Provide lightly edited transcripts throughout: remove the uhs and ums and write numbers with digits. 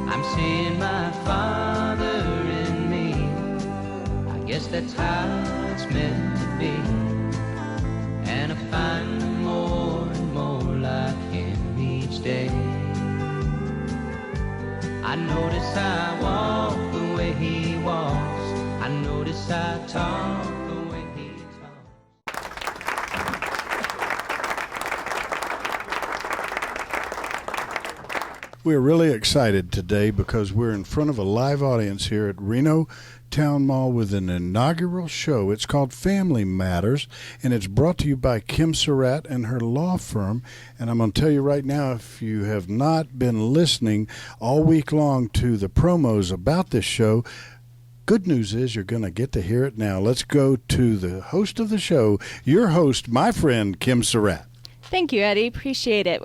I'm seeing my father in me. I guess that's how it's meant to be. And I find more and more like him each day. I notice I walk the way he walks. I notice I talk the way he talks. We're really excited today because we're in front of a live audience here at Reno Town Mall with an inaugural show. It's called Family Matters, and it's brought to you by Kim Surratt and her law firm. And I'm going to tell you right now, if you have not been listening all week long to the promos about this show, good news is you're going to get to hear it now. Let's go to the host of the show, your host, my friend, Kim Surratt. Thank you, Eddie. Appreciate it.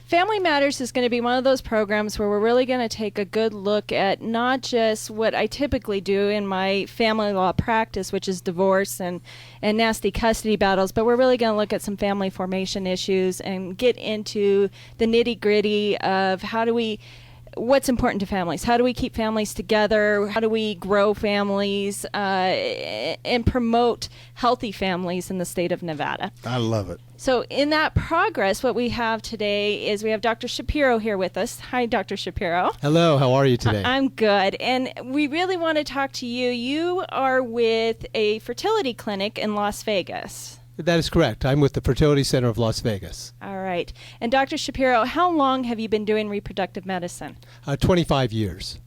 Family Matters is going to be one of those programs where we're really going to take a good look at not just what I typically do in my family law practice, which is divorce and nasty custody battles, but we're really going to look at some family formation issues and get into the nitty-gritty of what's important to families. How do we keep families together? How do we grow families and promote healthy families in the state of Nevada? I love it. So in that progress, what we have today is we have Dr. Shapiro here with us. Hi, Dr. Shapiro. Hello, how are you today? I'm good. And we really want to talk to you. You are with a fertility clinic in Las Vegas. That is correct. I'm with the Fertility Center of Las Vegas. All right. And Dr. Shapiro, how long have you been doing reproductive medicine? 25 years.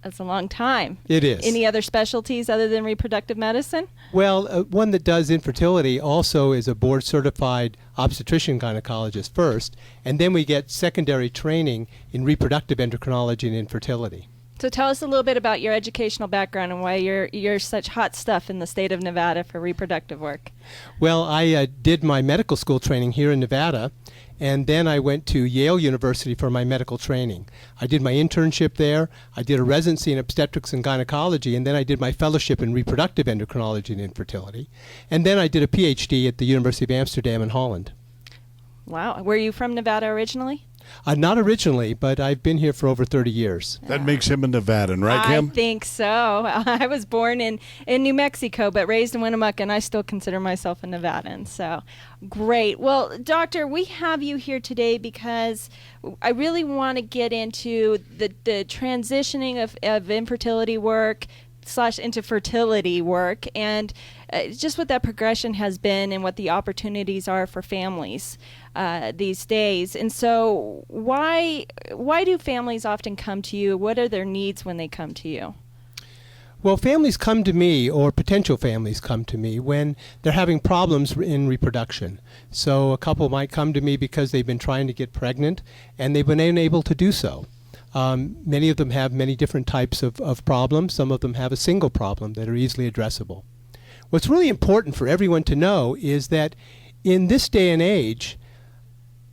That's a long time. It is. Any other specialties other than reproductive medicine? Well, one that does infertility also is a board-certified obstetrician gynecologist first, and then we get secondary training in reproductive endocrinology and infertility. So tell us a little bit about your educational background and why you're such hot stuff in the state of Nevada for reproductive work. Well, I did my medical school training here in Nevada, and then I went to Yale University for my medical training. I did my internship there, I did a residency in obstetrics and gynecology, and then I did my fellowship in reproductive endocrinology and infertility. And then I did a PhD at the University of Amsterdam in Holland. Wow. Were you from Nevada originally? Not originally, but I've been here for over 30 years. That makes him a Nevadan, right, Kim? I think so. I was born in New Mexico, but raised in Winnemucca, and I still consider myself a Nevadan. So, great. Well, Doctor, we have you here today because I really want to get into the transitioning of infertility work / into fertility work and just what that progression has been and what the opportunities are for families these days. And so why do families often come to you? What are their needs when they come to you? Well, families come to me, or potential families come to me, when they're having problems in reproduction. So a couple might come to me because they've been trying to get pregnant and they've been unable to do so. Many of them have many different types of problems. Some of them have a single problem that are easily addressable. What's really important for everyone to know is that in this day and age,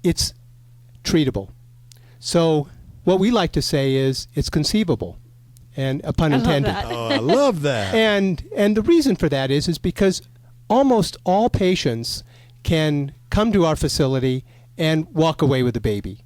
it's treatable. So what we like to say is it's conceivable, and a pun intended. Oh, I love that. And the reason for that is because almost all patients can come to our facility and walk away with a baby.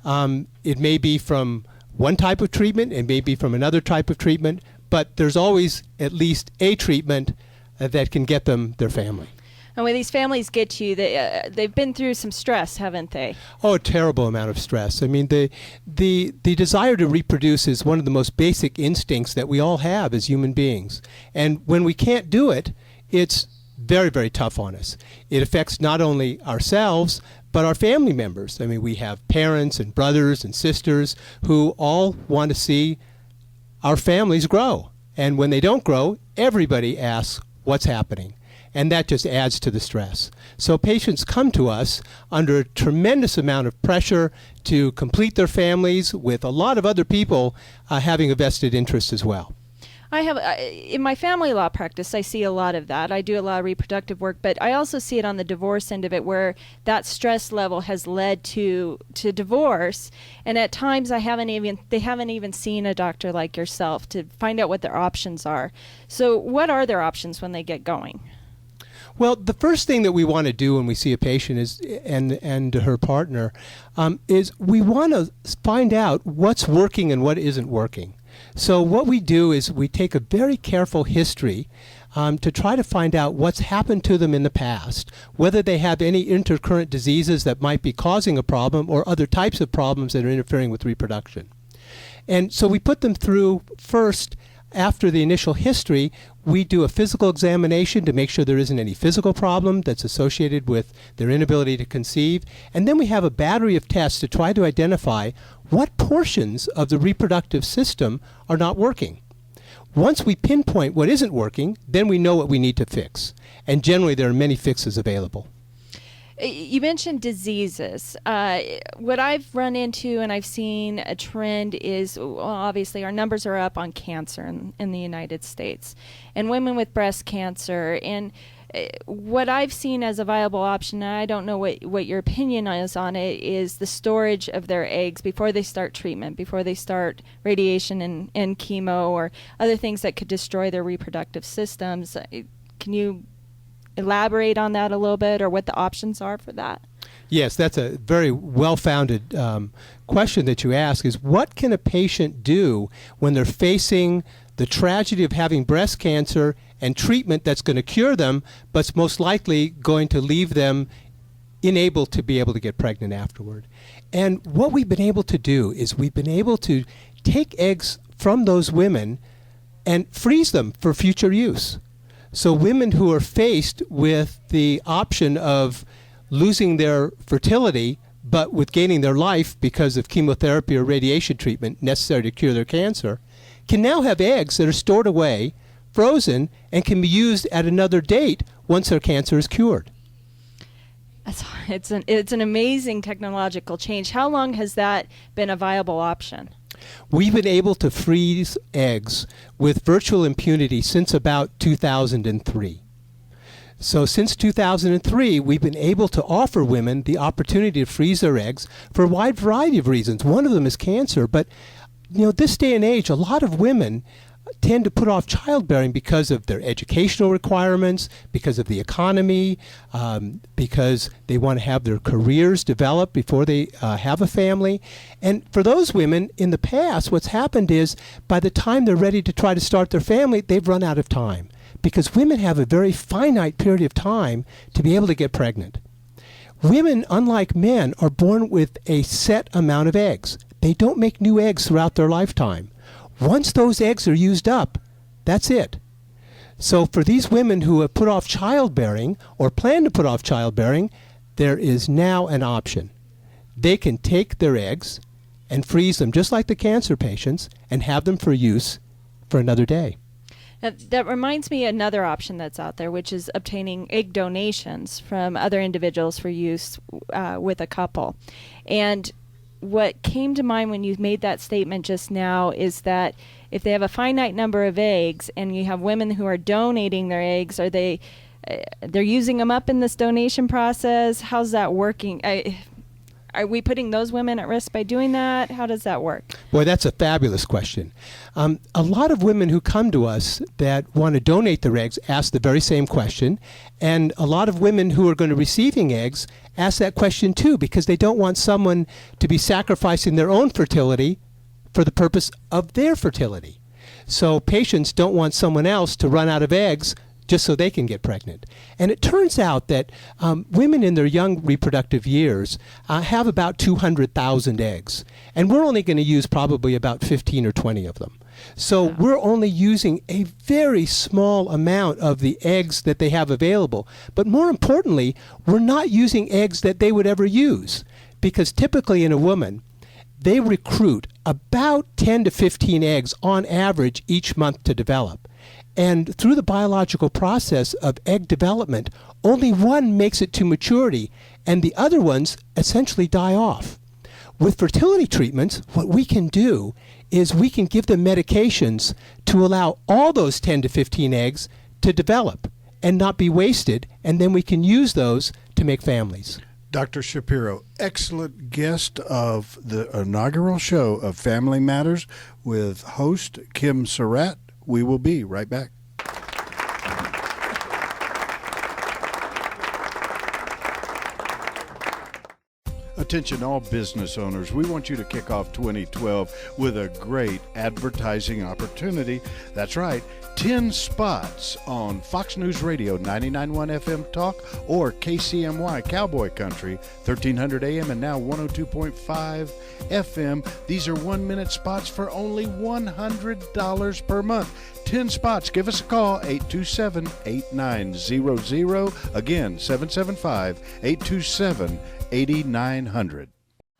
It may be from one type of treatment, it may be from another type of treatment, but there's always at least a treatment that can get them their family. And when these families get to you, they've been through some stress, haven't they? Oh, a terrible amount of stress. I mean, the desire to reproduce is one of the most basic instincts that we all have as human beings. And when we can't do it, it's very, very tough on us. It affects not only ourselves, but our family members. I mean, we have parents and brothers and sisters who all want to see our families grow. And when they don't grow, everybody asks, what's happening? And that just adds to the stress. So patients come to us under a tremendous amount of pressure to complete their families, with a lot of other people having a vested interest as well. I have, in my family law practice, I see a lot of that. I do a lot of reproductive work, but I also see it on the divorce end of it, where that stress level has led to divorce. And at times they haven't even seen a doctor like yourself to find out what their options are. So what are their options when they get going? Well, the first thing that we want to do when we see a patient is, and her partner, is we want to find out what's working and what isn't working. So what we do is we take a very careful history to try to find out what's happened to them in the past, whether they have any intercurrent diseases that might be causing a problem or other types of problems that are interfering with reproduction. And so we put them through first. After the initial history, we do a physical examination to make sure there isn't any physical problem that's associated with their inability to conceive. And then we have a battery of tests to try to identify what portions of the reproductive system are not working. Once we pinpoint what isn't working, then we know what we need to fix. And generally, there are many fixes available. You mentioned diseases. What I've run into and I've seen a trend is, well, obviously our numbers are up on cancer in the United States and women with breast cancer. And what I've seen as a viable option, and I don't know what your opinion is on it, is the storage of their eggs before they start treatment, before they start radiation and chemo or other things that could destroy their reproductive systems. Can you elaborate on that a little bit, or what the options are for that? Yes, that's a very well-founded question that you ask, is what can a patient do when they're facing the tragedy of having breast cancer and treatment that's going to cure them, but's most likely going to leave them unable to be able to get pregnant afterward. And what we've been able to do is we've been able to take eggs from those women and freeze them for future use. So women who are faced with the option of losing their fertility, but with gaining their life because of chemotherapy or radiation treatment necessary to cure their cancer, can now have eggs that are stored away, frozen, and can be used at another date once their cancer is cured. It's an amazing technological change. How long has that been a viable option? We've been able to freeze eggs with virtual impunity since about 2003. So since 2003, we've been able to offer women the opportunity to freeze their eggs for a wide variety of reasons. One of them is cancer, but this day and age, a lot of women tend to put off childbearing because of their educational requirements, because of the economy, because they want to have their careers developed before they have a family. And for those women, in the past, what's happened is by the time they're ready to try to start their family, they've run out of time, because women have a very finite period of time to be able to get pregnant. Women, unlike men, are born with a set amount of eggs. They don't make new eggs throughout their lifetime. Once those eggs are used up, that's it. So for these women who have put off childbearing or plan to put off childbearing, there is now an option. They can take their eggs and freeze them just like the cancer patients and have them for use for another day. Now, that reminds me another option that's out there, which is obtaining egg donations from other individuals for use with a couple. And what came to mind when you made that statement just now is that if they have a finite number of eggs and you have women who are donating their eggs, are they're using them up in this donation process? How's that working? Are we putting those women at risk by doing that? How does that work? Boy, that's a fabulous question. A lot of women who come to us that want to donate their eggs ask the very same question. And a lot of women who are going to be receiving eggs ask that question too, because they don't want someone to be sacrificing their own fertility for the purpose of their fertility. So patients don't want someone else to run out of eggs just so they can get pregnant. And it turns out that women in their young reproductive years have about 200,000 eggs. And we're only going to use probably about 15 or 20 of them. So we're only using a very small amount of the eggs that they have available. But more importantly, we're not using eggs that they would ever use. Because typically in a woman, they recruit about 10 to 15 eggs on average each month to develop. And through the biological process of egg development, only one makes it to maturity, and the other ones essentially die off. With fertility treatments, what we can do is we can give them medications to allow all those 10 to 15 eggs to develop and not be wasted, and then we can use those to make families. Dr. Shapiro, excellent guest of the inaugural show of Family Matters with host Kim Surratt. We will be right back. Attention all business owners, we want you to kick off 2012 with a great advertising opportunity. That's right, 10 spots on Fox News Radio 99.1 FM Talk or KCMY Cowboy Country 1300 AM and now 102.5 FM. These are 1-minute spots for only $100 per month. 10 spots. Give us a call, 827-8900. Again, 775-827-8900.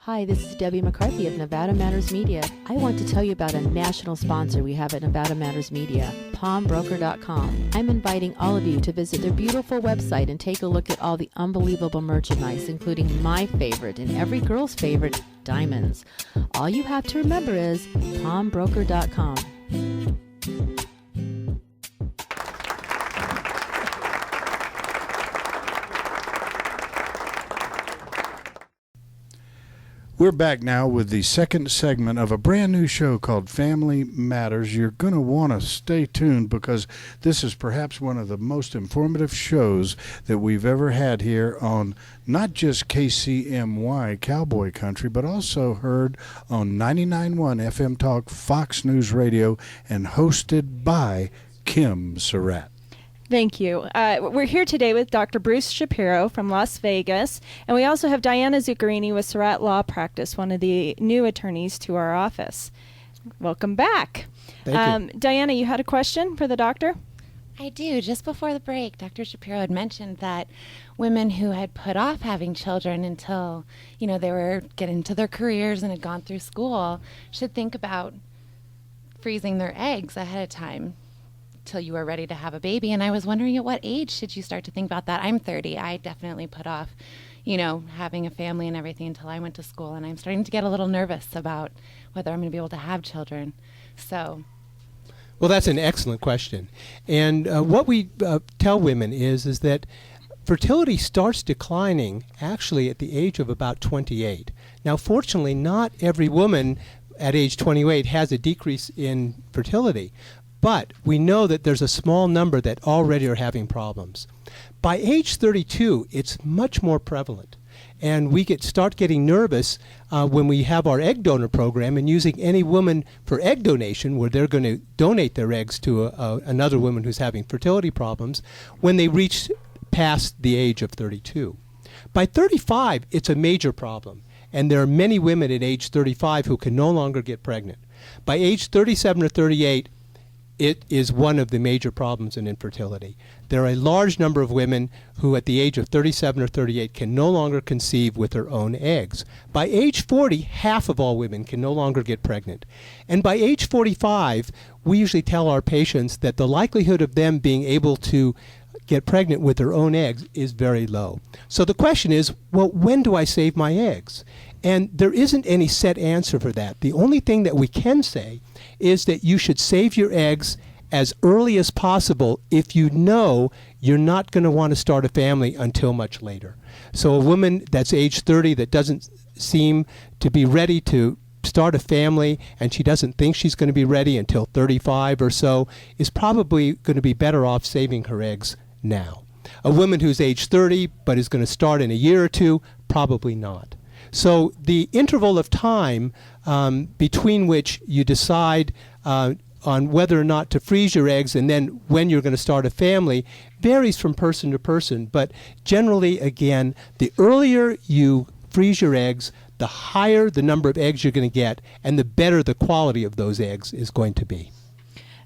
Hi, this is Debbie McCarthy of Nevada Matters Media. I want to tell you about a national sponsor we have at Nevada Matters Media, PalmBroker.com. I'm inviting all of you to visit their beautiful website and take a look at all the unbelievable merchandise, including my favorite and every girl's favorite, diamonds. All you have to remember is PalmBroker.com. We're back now with the second segment of a brand new show called Family Matters. You're going to want to stay tuned because this is perhaps one of the most informative shows that we've ever had here on not just KCMY Cowboy Country, but also heard on 99.1 FM Talk Fox News Radio and hosted by Kim Surratt. Thank you. We're here today with Dr. Bruce Shapiro from Las Vegas, and we also have Diana Zuccarini with Surratt Law Practice, one of the new attorneys to our office. Welcome back. Thank you. Diana, you had a question for the doctor? I do. Just before the break, Dr. Shapiro had mentioned that women who had put off having children until, they were getting into their careers and had gone through school should think about freezing their eggs ahead of time till you are ready to have a baby. And I was wondering, at what age should you start to think about that? I'm 30. I definitely put off, having a family and everything until I went to school. And I'm starting to get a little nervous about whether I'm going to be able to have children. So. Well, that's an excellent question. And what we tell women is that fertility starts declining actually at the age of about 28. Now, fortunately, not every woman at age 28 has a decrease in fertility. But we know that there's a small number that already are having problems. By age 32, it's much more prevalent. And we start getting nervous when we have our egg donor program and using any woman for egg donation, where they're going to donate their eggs to another woman who's having fertility problems, when they reach past the age of 32. By 35, it's a major problem. And there are many women at age 35 who can no longer get pregnant. By age 37 or 38, it is one of the major problems in infertility. There are a large number of women who at the age of 37 or 38 can no longer conceive with their own eggs. By age 40, half of all women can no longer get pregnant. And by age 45, we usually tell our patients that the likelihood of them being able to get pregnant with their own eggs is very low. So the question is, well, when do I save my eggs? And there isn't any set answer for that. The only thing that we can say is that you should save your eggs as early as possible if you know you're not going to want to start a family until much later. So a woman that's age 30 that doesn't seem to be ready to start a family and she doesn't think she's going to be ready until 35 or so is probably going to be better off saving her eggs now. A woman who's age 30 but is going to start in a year or two, probably not. So the interval of time between which you decide on whether or not to freeze your eggs and then when you're going to start a family varies from person to person. But generally, again, the earlier you freeze your eggs, the higher the number of eggs you're going to get, and the better the quality of those eggs is going to be.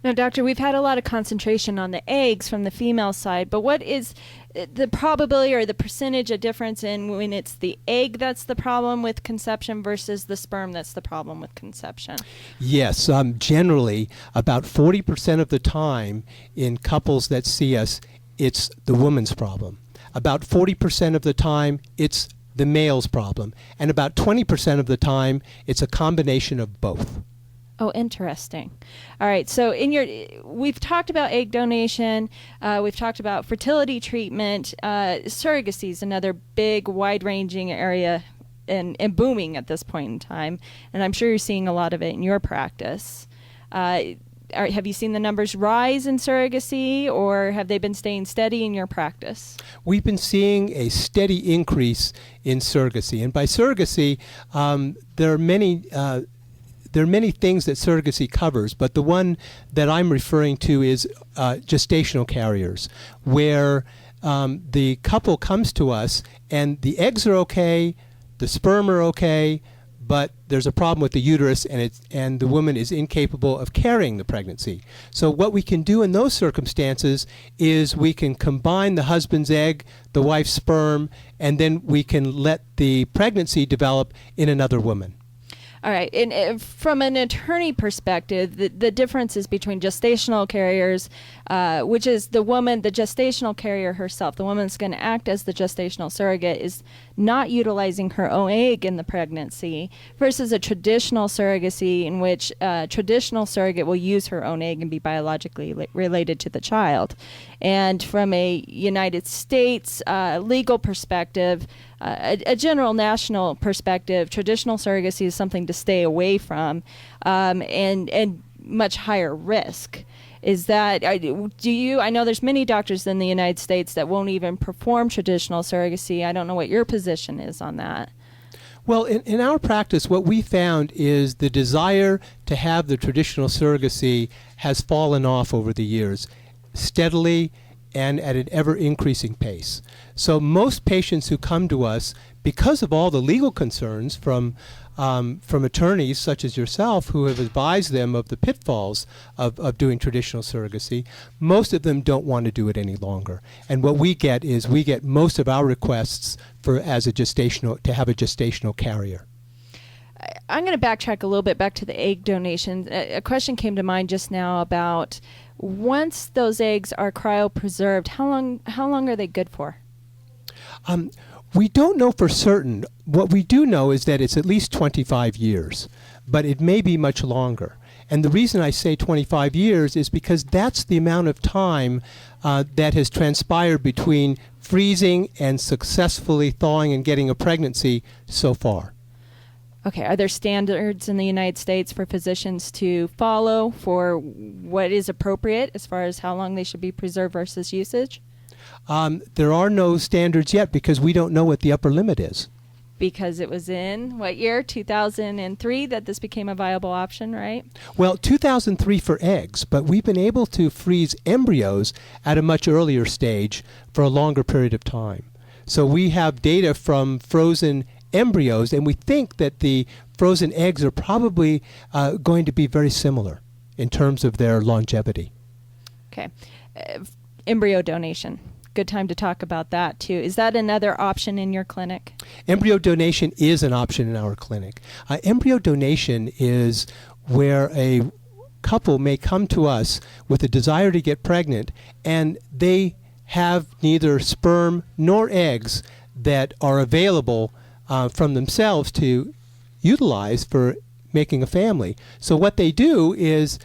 Now, doctor, we've had a lot of concentration on the eggs from the female side, but what is the probability or the percentage of difference in when it's the egg that's the problem with conception versus the sperm that's the problem with conception? Yes, generally about 40% of the time in couples that see us, it's the woman's problem. About 40% of the time, it's the male's problem. And about 20% of the time, it's a combination of both. Oh, interesting. All right. So we've talked about egg donation. We've talked about fertility treatment. Surrogacy is another big, wide-ranging area and booming at this point in time. And I'm sure you're seeing a lot of it in your practice. have you seen the numbers rise in surrogacy, or have they been staying steady in your practice? We've been seeing a steady increase in surrogacy, and by surrogacy, there are many things that surrogacy covers, but the one that I'm referring to is gestational carriers, where the couple comes to us and the eggs are okay, the sperm are okay, but there's a problem with the uterus, and the woman is incapable of carrying the pregnancy. So what we can do in those circumstances is we can combine the husband's egg, the wife's sperm, and then we can let the pregnancy develop in another woman. All right. And from an attorney perspective, the differences between gestational carriers, which is the woman, the gestational carrier herself, the woman that's going to act as the gestational surrogate, is not utilizing her own egg in the pregnancy, versus a traditional surrogacy in which a traditional surrogate will use her own egg and be biologically related to the child. And from a United States legal perspective, a general national perspective, traditional surrogacy is something to stay away from, and much higher risk. Is that, I know there's many doctors in the United States that won't even perform traditional surrogacy. I don't know what your position is on that. Well, in our practice, what we found is the desire to have the traditional surrogacy has fallen off over the years, steadily and at an ever-increasing pace. So most patients who come to us, because of all the legal concerns from attorneys such as yourself who have advised them of the pitfalls of doing traditional surrogacy, most of them don't want to do it any longer. And what we get is most of our requests to have a gestational carrier. I'm going to backtrack a little bit back to the egg donation. A question came to mind just now about once those eggs are cryopreserved, how long are they good for? We don't know for certain. What we do know is that it's at least 25 years, but it may be much longer. And the reason I say 25 years is because that's the amount of time that has transpired between freezing and successfully thawing and getting a pregnancy so far. Okay, are there standards in the United States for physicians to follow for what is appropriate as far as how long they should be preserved versus usage? There are no standards yet because we don't know what the upper limit is. Because it was in, what year, 2003, that this became a viable option, right? Well, 2003 for eggs, but we've been able to freeze embryos at a much earlier stage for a longer period of time. So we have data from frozen embryos, and we think that the frozen eggs are probably going to be very similar in terms of their longevity. Okay. Embryo donation. Good time to talk about that, too. Is that another option in your clinic? Embryo donation is an option in our clinic. Embryo donation is where a couple may come to us with a desire to get pregnant, and they have neither sperm nor eggs that are available from themselves to utilize for making a family. So what they do is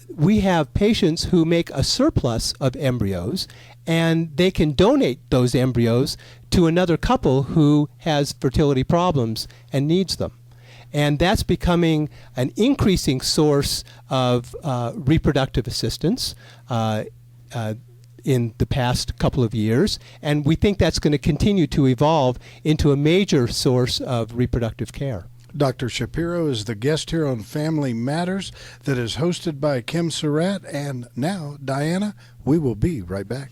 we have patients who make a surplus of embryos, and they can donate those embryos to another couple who has fertility problems and needs them. And that's becoming an increasing source of reproductive assistance in the past couple of years, and we think that's going to continue to evolve into a major source of reproductive care. Dr. Shapiro is the guest here on Family Matters that is hosted by Kim Surratt. And now, Diana, we will be right back.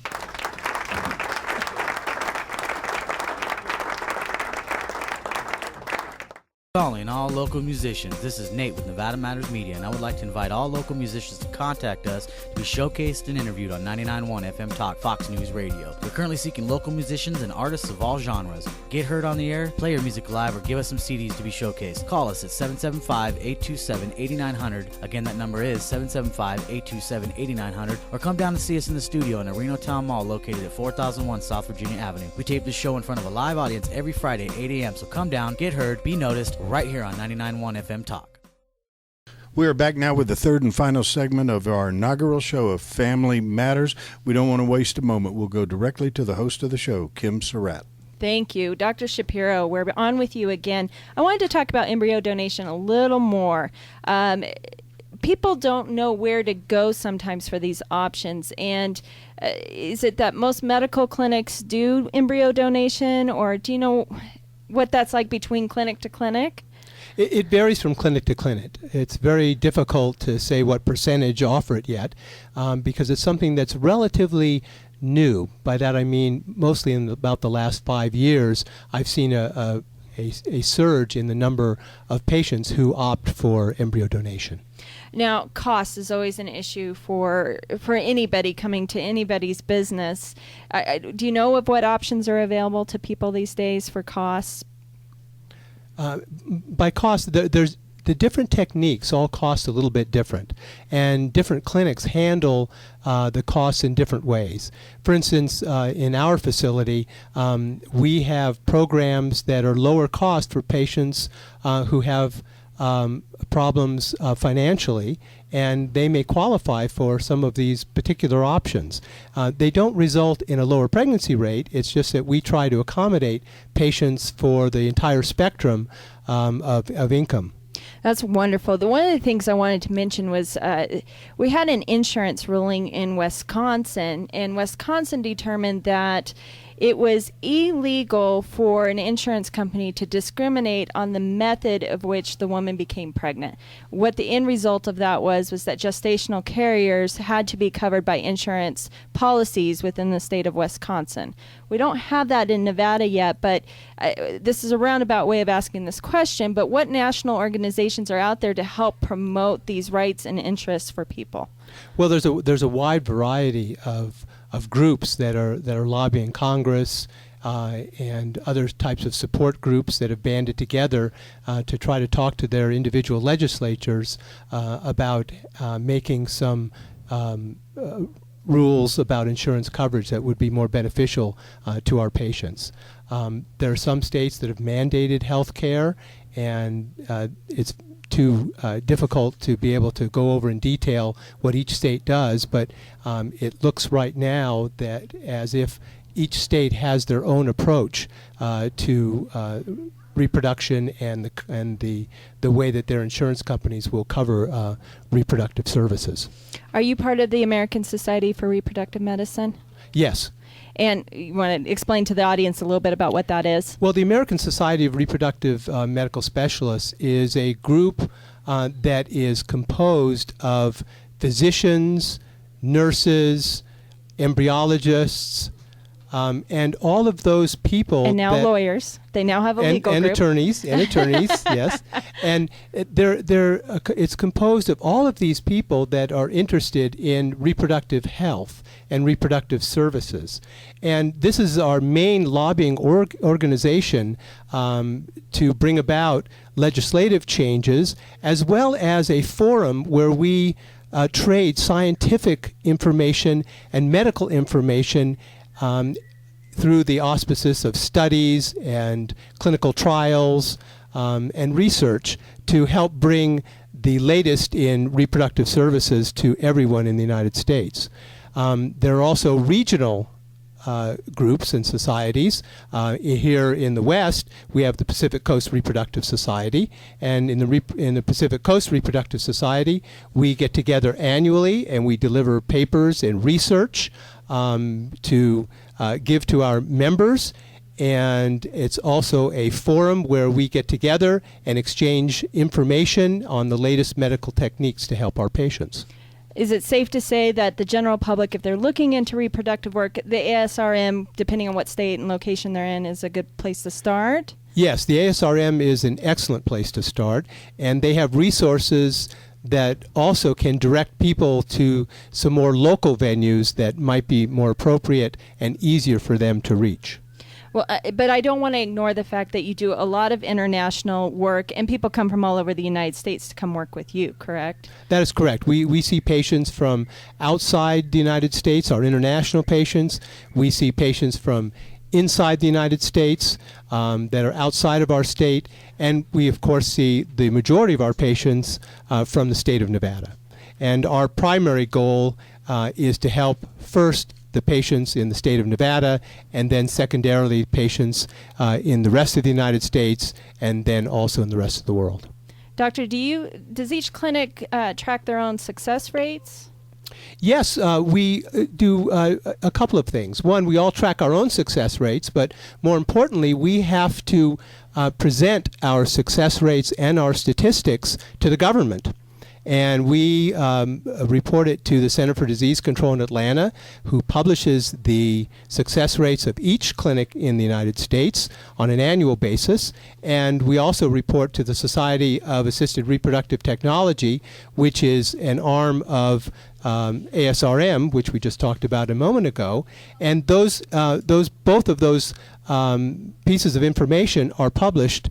Calling all local musicians. This is Nate with Nevada Matters Media, and I would like to invite all local musicians to contact us to be showcased and interviewed on 99.1 FM Talk, Fox News Radio. We're currently seeking local musicians and artists of all genres. Get heard on the air, play your music live, or give us some CDs to be showcased. Call us at 775-827-8900. Again, that number is 775-827-8900. Or come down and see us in the studio in the Reno Town Mall located at 4001 South Virginia Avenue. We tape this show in front of a live audience every Friday at 8 a.m., so come down, get heard, be noticed, right here on 99.1 FM Talk. We are back now with the third and final segment of our inaugural show of Family Matters. We don't want to waste a moment. We'll go directly to the host of the show, Kim Surratt. Thank you. Dr. Shapiro, we're on with you again. I wanted to talk about embryo donation a little more. people don't know where to go sometimes for these options. And is it that most medical clinics do embryo donation, or do you know what that's like between clinic to clinic? It varies from clinic to clinic. It's very difficult to say what percentage offer it yet, because it's something that's relatively new. By that I mean mostly in about the last 5 years, I've seen a surge in the number of patients who opt for embryo donation. Now, cost is always an issue for anybody coming to anybody's business. Do you know of what options are available to people these days for costs? By cost, there's the different techniques all cost a little bit different, and different clinics handle the costs in different ways. For instance, in our facility, we have programs that are lower cost for patients who have problems financially, and they may qualify for some of these particular options. They don't result in a lower pregnancy rate. It's just that we try to accommodate patients for the entire spectrum of income. That's wonderful. One of the things I wanted to mention was we had an insurance ruling in Wisconsin, and Wisconsin determined that it was illegal for an insurance company to discriminate on the method of which the woman became pregnant. What the end result of that was that gestational carriers had to be covered by insurance policies within the state of Wisconsin. We don't have that in Nevada yet, but this is a roundabout way of asking this question, but what national organizations are out there to help promote these rights and interests for people? Well, there's a wide variety of groups that are lobbying Congress and other types of support groups that have banded together to try to talk to their individual legislatures about making some rules about insurance coverage that would be more beneficial to our patients. There are some states that have mandated health care, and it's too difficult to be able to go over in detail what each state does, but it looks right now that as if each state has their own approach to reproduction and the way that their insurance companies will cover reproductive services. Are you part of the American Society for Reproductive Medicine? Yes. And you want to explain to the audience a little bit about what that is? Well, the American Society of Reproductive Medical Specialists is a group that is composed of physicians, nurses, embryologists, and all of those people. And now lawyers. They now have a legal group. Attorneys, yes. And it's composed of all of these people that are interested in reproductive health and reproductive services. And this is our main lobbying organization to bring about legislative changes, as well as a forum where we trade scientific information and medical information through the auspices of studies and clinical trials and research to help bring the latest in reproductive services to everyone in the United States. There are also regional groups and societies. Here in the West, we have the Pacific Coast Reproductive Society, and in the Pacific Coast Reproductive Society, we get together annually and we deliver papers and research to give to our members, and it's also a forum where we get together and exchange information on the latest medical techniques to help our patients. Is it safe to say that the general public, if they're looking into reproductive work, the ASRM, depending on what state and location they're in, is a good place to start? Yes, the ASRM is an excellent place to start, and they have resources that also can direct people to some more local venues that might be more appropriate and easier for them to reach. Well, but I don't want to ignore the fact that you do a lot of international work, and people come from all over the United States to come work with you, correct? That is correct. We see patients from outside the United States, our international patients. We see patients from inside the United States that are outside of our state, and we of course see the majority of our patients from the state of Nevada. And our primary goal is to help first the patients in the state of Nevada, and then secondarily patients in the rest of the United States, and then also in the rest of the world. Doctor, does each clinic track their own success rates? Yes, we do a couple of things. One, we all track our own success rates, but more importantly, we have to present our success rates and our statistics to the government. And we report it to the Center for Disease Control in Atlanta, who publishes the success rates of each clinic in the United States on an annual basis. And we also report to the Society of Assisted Reproductive Technology, which is an arm of ASRM, which we just talked about a moment ago. And both of those pieces of information are published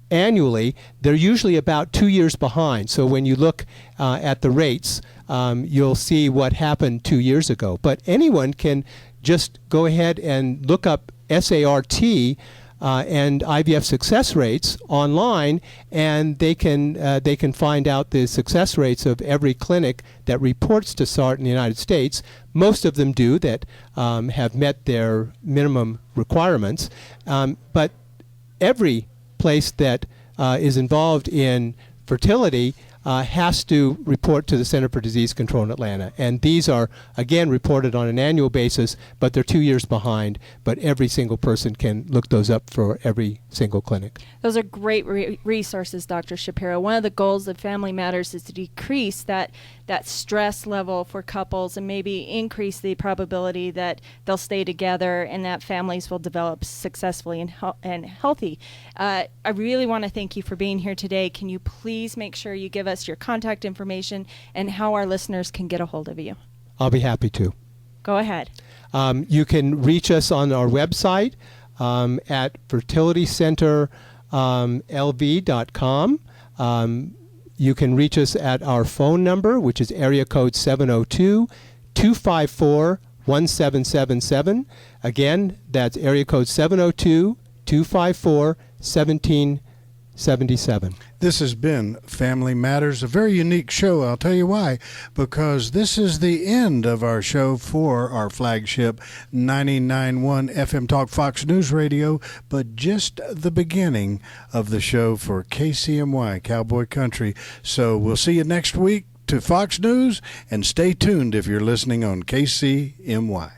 annually. They're usually about 2 years behind. So when you look at the rates, you'll see what happened 2 years ago. But anyone can just go ahead and look up SART and IVF success rates online, and they can find out the success rates of every clinic that reports to SART in the United States. Most of them do that have met their minimum requirements, but every place that is involved in fertility has to report to the Center for Disease Control in Atlanta. And these are, again, reported on an annual basis, but they're 2 years behind. But every single person can look those up for every single clinic. Those are great resources, Dr. Shapiro. One of the goals of Family Matters is to decrease that stress level for couples and maybe increase the probability that they'll stay together and that families will develop successfully and healthy. I really want to thank you for being here today. Can you please make sure you give us your contact information and how our listeners can get a hold of you? I'll be happy to. Go ahead. You can reach us on our website at fertilitycenterlv.com. You can reach us at our phone number, which is area code 702-254-1777. Again, that's area code 702-254-1777. This has been Family Matters, a very unique show. I'll tell you why. Because this is the end of our show for our flagship 99.1 FM Talk Fox News Radio, but just the beginning of the show for KCMY, Cowboy Country. So we'll see you next week to Fox News, and stay tuned if you're listening on KCMY.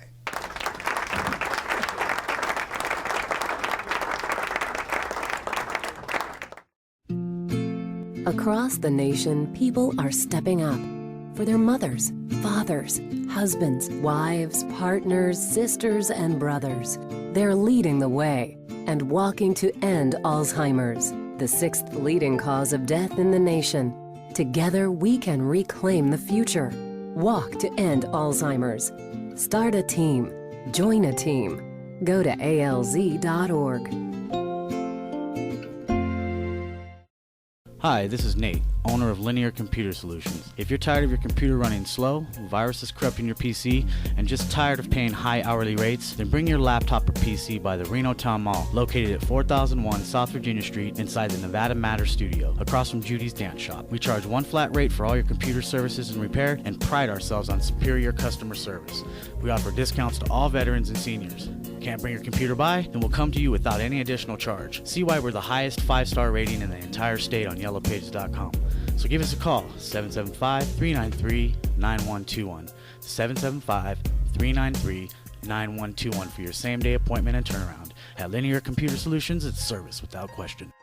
Across the nation, people are stepping up for their mothers, fathers, husbands, wives, partners, sisters, and brothers. They're leading the way and walking to end Alzheimer's, the 6th leading cause of death in the nation. Together, we can reclaim the future. Walk to end Alzheimer's. Start a team. Join a team. Go to alz.org. Hi, this is Nate, owner of Linear Computer Solutions. If you're tired of your computer running slow, viruses corrupting your PC, and just tired of paying high hourly rates, then bring your laptop or PC by the Reno Town Mall, located at 4001 South Virginia Street inside the Nevada Matters studio, across from Judy's Dance Shop. We charge one flat rate for all your computer services and repair and pride ourselves on superior customer service. We offer discounts to all veterans and seniors. Can't bring your computer by? Then we'll come to you without any additional charge. See why we're the highest 5-star rating in the entire state on yellowpages.com. So give us a call, 775-393-9121. 775-393-9121 for your same-day appointment and turnaround. At Linear Computer Solutions, it's service without question.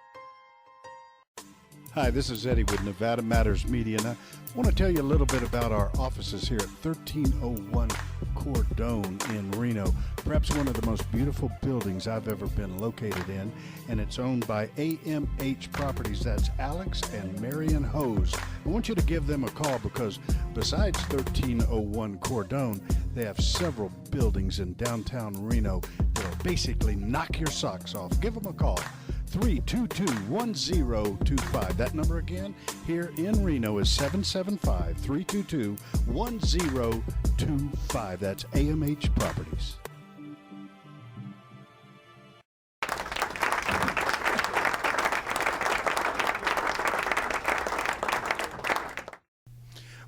Hi, this is Eddie with Nevada Matters Media, and I want to tell you a little bit about our offices here at 1301 Cordone in Reno. Perhaps one of the most beautiful buildings I've ever been located in, and it's owned by AMH Properties. That's Alex and Marion Hose. I want you to give them a call because besides 1301 Cordone, they have several buildings in downtown Reno that'll basically knock your socks off. Give them a call. 322-1025. That number again here in Reno is 775-322-1025. That's AMH Properties.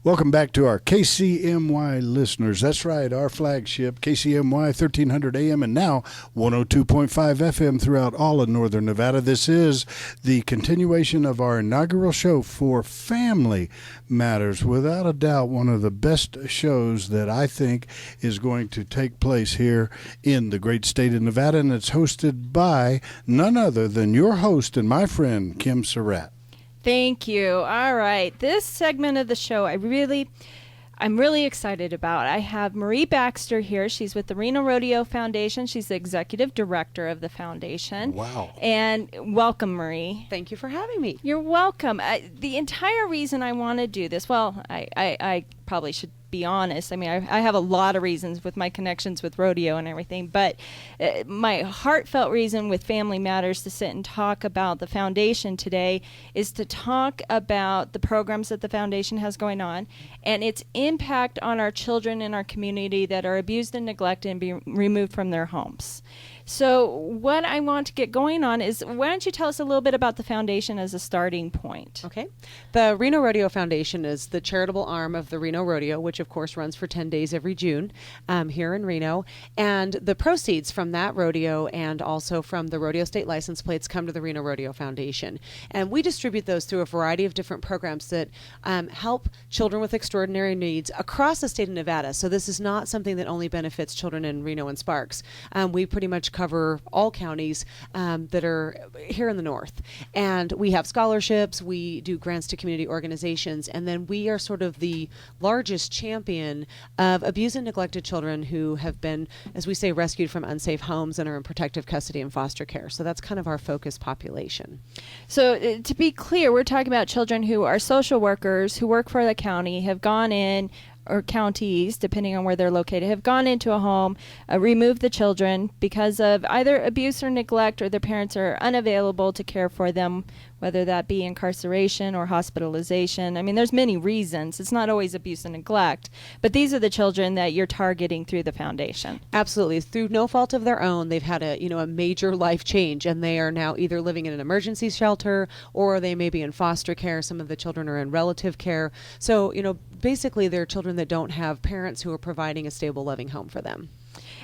Welcome back to our KCMY listeners. That's right, our flagship, KCMY 1300 AM and now 102.5 FM throughout all of northern Nevada. This is the continuation of our inaugural show for Family Matters. Without a doubt, one of the best shows that I think is going to take place here in the great state of Nevada, and it's hosted by none other than your host and my friend, Kim Surratt. Thank you. All right. This segment of the show, I'm really excited about. I have Marie Baxter here. She's with the Reno Rodeo Foundation. She's the executive director of the foundation. Wow. And welcome, Marie. Thank you for having me. You're welcome. The entire reason I want to do this, well, I probably should be honest. I mean, I have a lot of reasons with my connections with rodeo and everything, but my heartfelt reason with Family Matters to sit and talk about the foundation today is to talk about the programs that the foundation has going on and its impact on our children in our community that are abused and neglected and be removed from their homes. So what I want to get going on is, why don't you tell us a little bit about the foundation as a starting point? Okay. The Reno Rodeo Foundation is the charitable arm of the Reno Rodeo, which of course runs for 10 days every June here in Reno. And the proceeds from that rodeo and also from the rodeo state license plates come to the Reno Rodeo Foundation. And we distribute those through a variety of different programs that help children with extraordinary needs across the state of Nevada. So this is not something that only benefits children in Reno and Sparks. We pretty much cover all counties that are here in the north. And we have scholarships, we do grants to community organizations, and then we are sort of the largest champion of abused and neglected children who have been, as we say, rescued from unsafe homes and are in protective custody and foster care. So that's kind of our focus population. So to be clear, we're talking about children who are social workers who work for the county, have gone in, or counties, depending on where they're located, have gone into a home, removed the children because of either abuse or neglect, or their parents are unavailable to care for them, whether that be incarceration or hospitalization. I mean, there's many reasons. It's not always abuse and neglect, but these are the children that you're targeting through the foundation. Absolutely. Through no fault of their own, they've had a major life change, and they are now either living in an emergency shelter or they may be in foster care. Some of the children are in relative care. So, basically they're children that don't have parents who are providing a stable, loving home for them.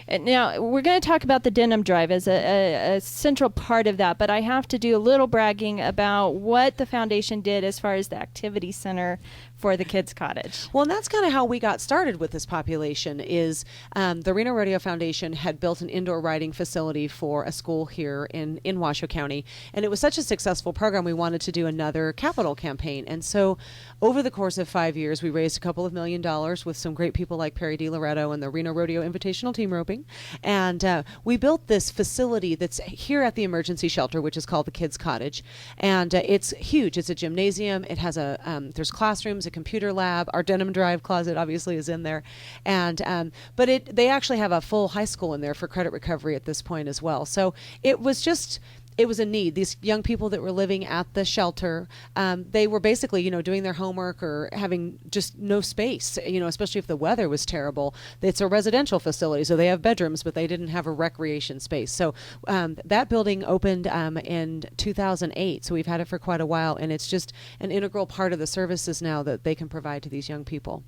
And now, we're going to talk about the denim drive as a central part of that, but I have to do a little bragging about what the foundation did as far as the activity center for the Kids Cottage. Well, and that's kind of how we got started with this population is the Reno Rodeo Foundation had built an indoor riding facility for a school here in Washoe County, and it was such a successful program we wanted to do another capital campaign. And so over the course of 5 years, we raised a couple of $1 million with some great people like Perry DiLoretto and the Reno Rodeo Invitational Team Roping. And we built this facility that's here at the emergency shelter, which is called the Kids Cottage. And it's huge. It's a gymnasium. It has there's classrooms, a computer lab. Our denim drive closet obviously is in there. And but they actually have a full high school in there for credit recovery at this point as well. So it was a need. These young people that were living at the shelter, they were basically, doing their homework or having just no space, especially if the weather was terrible. It's a residential facility, so they have bedrooms, but they didn't have a recreation space. So that building opened in 2008, so we've had it for quite a while, and it's just an integral part of the services now that they can provide to these young people.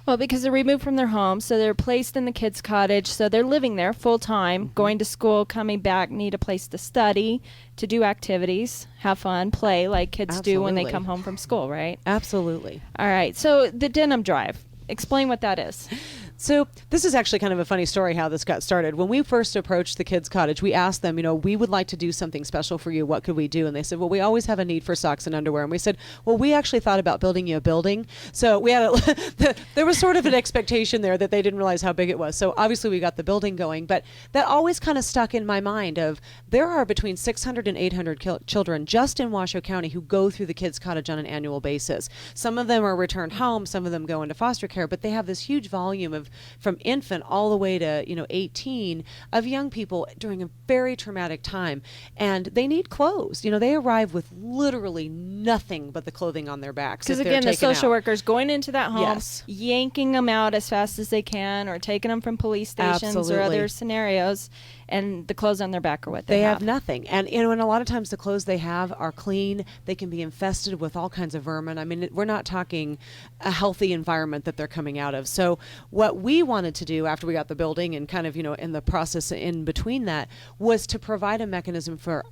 Well, because they're removed from their homes, so they're placed in the Kids Cottage, so they're living there full time, going to school, coming back, need a place to study, to do activities, have fun, play like kids do when they come home from school, right? Absolutely. All right, so the denim drive, explain what that is. So this is actually kind of a funny story how this got started. When we first approached the Kids Cottage, we asked them, we would like to do something special for you. What could we do? And they said, well, we always have a need for socks and underwear. And we said, well, we actually thought about building you a building. So we had there was sort of an expectation there that they didn't realize how big it was. So obviously we got the building going, but that always kind of stuck in my mind of there are between 600 and 800 children just in Washoe County who go through the Kids Cottage on an annual basis. Some of them are returned home, some of them go into foster care, but they have this huge volume of from infant all the way to 18 of young people during a very traumatic time, and they need clothes. They arrive with literally nothing but the clothing on their backs. Because again, the social workers going into that home, yes, yanking them out as fast as they can, or taking them from police stations or other scenarios, and the clothes on their back are what they have nothing. And and a lot of times the clothes they have are clean. They can be infested with all kinds of vermin. I mean, we're not talking a healthy environment that they're coming out of. So what we wanted to do after we got the building and kind of, in the process in between that was to provide a mechanism for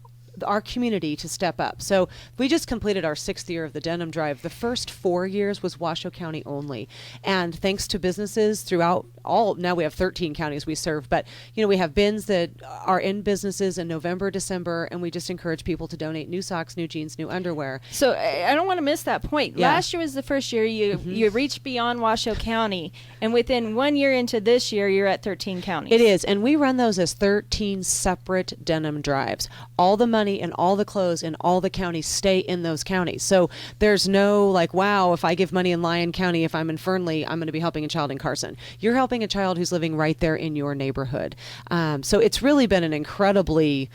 our community to step up. So we just completed our 6th year of the Denim Drive. The first 4 years was Washoe County only. And thanks to businesses throughout now we have 13 counties we serve, but we have bins that are in businesses in November, December, and we just encourage people to donate new socks, new jeans, new underwear. So I don't want to miss that point. Yeah. Last year was the first year you reached beyond Washoe County, and within 1 year into this year, you're at 13 counties. It is, and we run those as 13 separate denim drives. All the money and all the clothes in all the counties stay in those counties. So there's no wow, if I give money in Lyon County, if I'm in Fernley, I'm going to be helping a child in Carson. You're helping a child who's living right there in your neighborhood. So it's really been an incredibly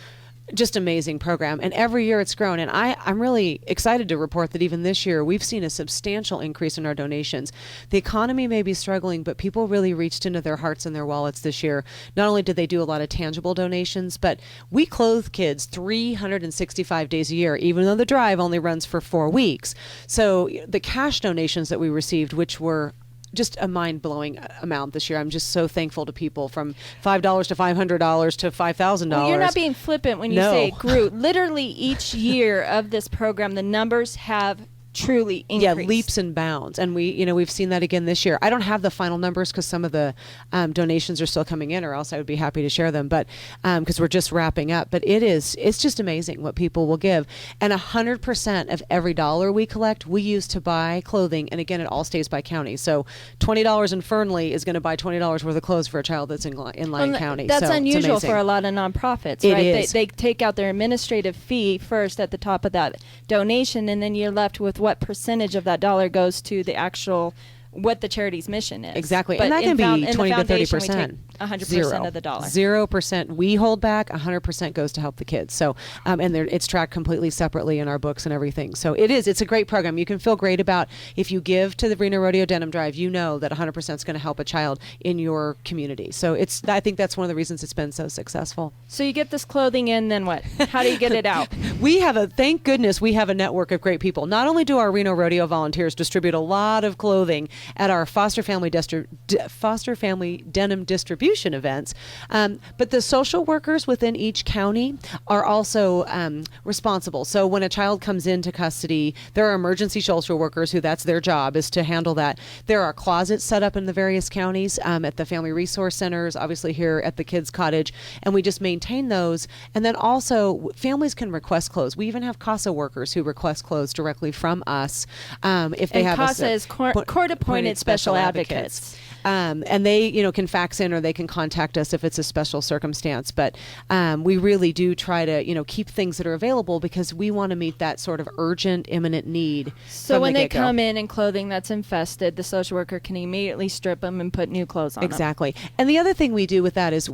just amazing program, and every year it's grown, and I'm really excited to report that even this year we've seen a substantial increase in our donations. The economy may be struggling, but people really reached into their hearts and their wallets this year. Not only did they do a lot of tangible donations, but we clothe kids 365 days a year, even though the drive only runs for 4 weeks. So the cash donations that we received, which were just a mind-blowing amount this year. I'm just so thankful to people, from $5 to $500 to $5,000. Well, you're not being flippant when you say it grew. Literally each year of this program, the numbers have truly increased. Yeah, leaps and bounds. And we've seen that again this year. I don't have the final numbers because some of the donations are still coming in, or else I would be happy to share them. But because we're just wrapping up. But it's just amazing what people will give. And 100% of every dollar we collect, we use to buy clothing. And again, it all stays by county. So $20 in Fernley is going to buy $20 worth of clothes for a child that's in Lyon County. That's so unusual for a lot of nonprofits, it right? Is. They take out their administrative fee first at the top of that donation, and then you're left with what percentage of that dollar goes to the actual what the charity's mission is. Exactly. But and that can be 20 to 30%. 100% of the dollar. 0% we hold back, 100% goes to help the kids. So, and it's tracked completely separately in our books and everything. So it's a great program. You can feel great about if you give to the Reno Rodeo Denim Drive, you know that 100% is going to help a child in your community. So I think that's one of the reasons it's been so successful. So you get this clothing in, then what? How do you get it out? Thank goodness we have a network of great people. Not only do our Reno Rodeo volunteers distribute a lot of clothing at our foster family denim distribution events, but the social workers within each county are also responsible. So when a child comes into custody, there are emergency social workers who that's their job, is to handle that. There are closets set up in the various counties, at the family resource centers, obviously here at the kids cottage, and we just maintain those. And then also families can request clothes. We even have CASA workers who request clothes directly from us if they have CASA is court-appointed special advocates. And they, can fax in, or they can contact us if it's a special circumstance. But we really do try to, keep things that are available, because we want to meet that sort of urgent, imminent need. So when they come in clothing that's infested, the social worker can immediately strip them and put new clothes on them. Exactly. And the other thing we do with that is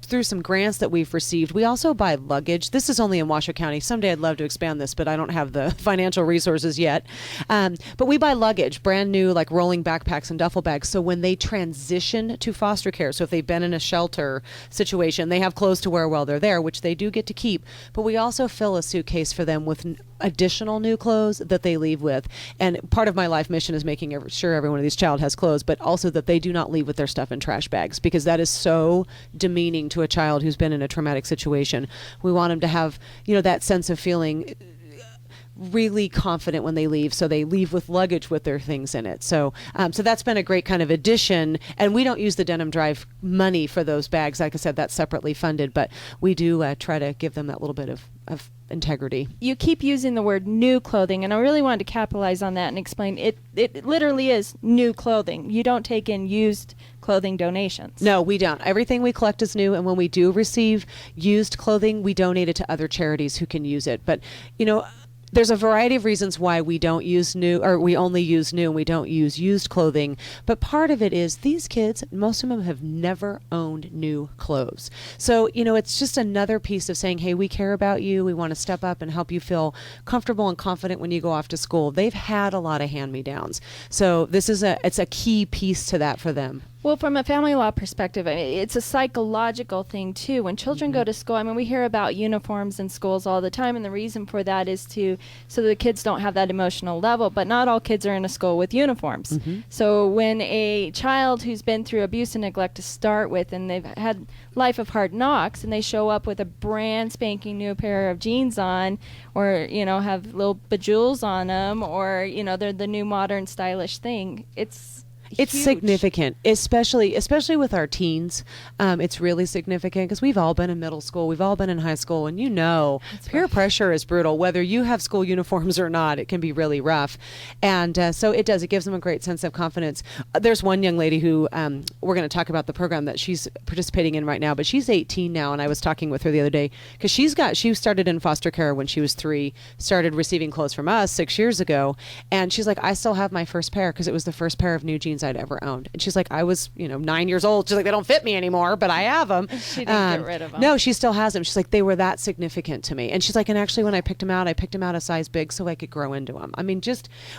through some grants that we've received, we also buy luggage. This is only in Washoe County. Someday I'd love to expand this, but I don't have the financial resources yet. But we buy luggage, brand new, like rolling backpacks and duffel bags. So when they transition to foster care, so if they've been in a shelter situation, they have clothes to wear while they're there, which they do get to keep. But we also fill a suitcase for them with additional new clothes that they leave with. And part of my life mission is making sure every one of these child has clothes, but also that they do not leave with their stuff in trash bags, because that is so demeaning to a child who's been in a traumatic situation. We want them to have, that sense of feeling really confident when they leave, so they leave with luggage with their things in it. So that's been a great kind of addition, and we don't use the Denim Drive money for those bags. Like I said, that's separately funded, but we do try to give them that little bit of integrity. You keep using the word new clothing, and I really wanted to capitalize on that and explain it literally is new clothing. You don't take in used clothing donations. No, we don't. Everything we collect is new, and when we do receive used clothing, we donate it to other charities who can use it. But there's a variety of reasons why we don't use new, or we only use new and we don't use used clothing. But part of it is these kids, most of them have never owned new clothes. So, it's just another piece of saying, hey, we care about you. We want to step up and help you feel comfortable and confident when you go off to school. They've had a lot of hand-me-downs. So it's a key piece to that for them. Well, from a family law perspective, I mean, it's a psychological thing, too. When children go to school, I mean, we hear about uniforms in schools all the time, and the reason for that is so the kids don't have that emotional level, but not all kids are in a school with uniforms. So when a child who's been through abuse and neglect to start with, and they've had life of hard knocks, and they show up with a brand spanking new pair of jeans on, or, have little bejewels on them, or, they're the new modern stylish thing, it's huge. Significant, especially with our teens. It's really significant because we've all been in middle school, we've all been in high school, and peer pressure is brutal. Whether you have school uniforms or not, it can be really rough. And so it gives them a great sense of confidence. There's one young lady who we're going to talk about the program that she's participating in right now, but she's 18 now, and I was talking with her the other day because she started in foster care when she was 3, started receiving clothes from us 6 years ago, and she's like, I still have my first pair because it was the first pair of new jeans I'd ever owned. And she's like, I was 9 years old. She's like, they don't fit me anymore, but I have them. She didn't get rid of them. No, she still has them. She's like, they were that significant to me. And she's like, and actually when I picked them out a size big so I could grow into them. I mean,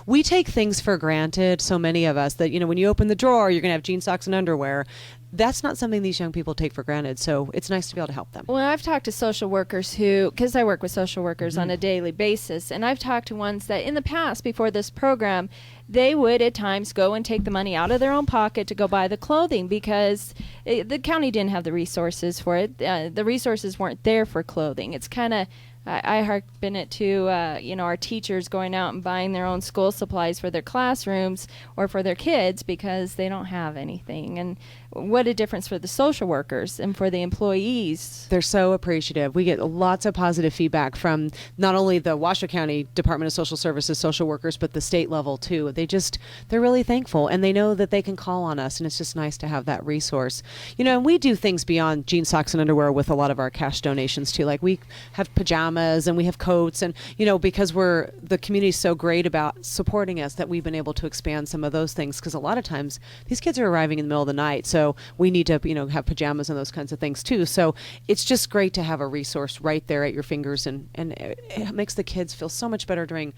we take things for granted, so many of us, that when you open the drawer, you're going to have jeans, socks, and underwear. That's not something these young people take for granted, so it's nice to be able to help them. Well, I've talked to social workers because I work with social workers on a daily basis, and I've talked to ones that in the past, before this program, they would at times go and take the money out of their own pocket to go buy the clothing because the county didn't have the resources for it. The resources weren't there for clothing. It's kind of, I harken it to, our teachers going out and buying their own school supplies for their classrooms or for their kids because they don't have anything. And what a difference for the social workers and for the employees. They're so appreciative. We get lots of positive feedback from not only the Washoe County Department of Social Services social workers, but the state level too. They're really thankful, and they know that they can call on us, and it's just nice to have that resource. And we do things beyond jeans, socks, and underwear with a lot of our cash donations too. Like we have pajamas and we have coats, and because the community's so great about supporting us that we've been able to expand some of those things, because a lot of times these kids are arriving in the middle of the night, so we need to have pajamas and those kinds of things too. So it's just great to have a resource right there at your fingers, and it makes the kids feel so much better during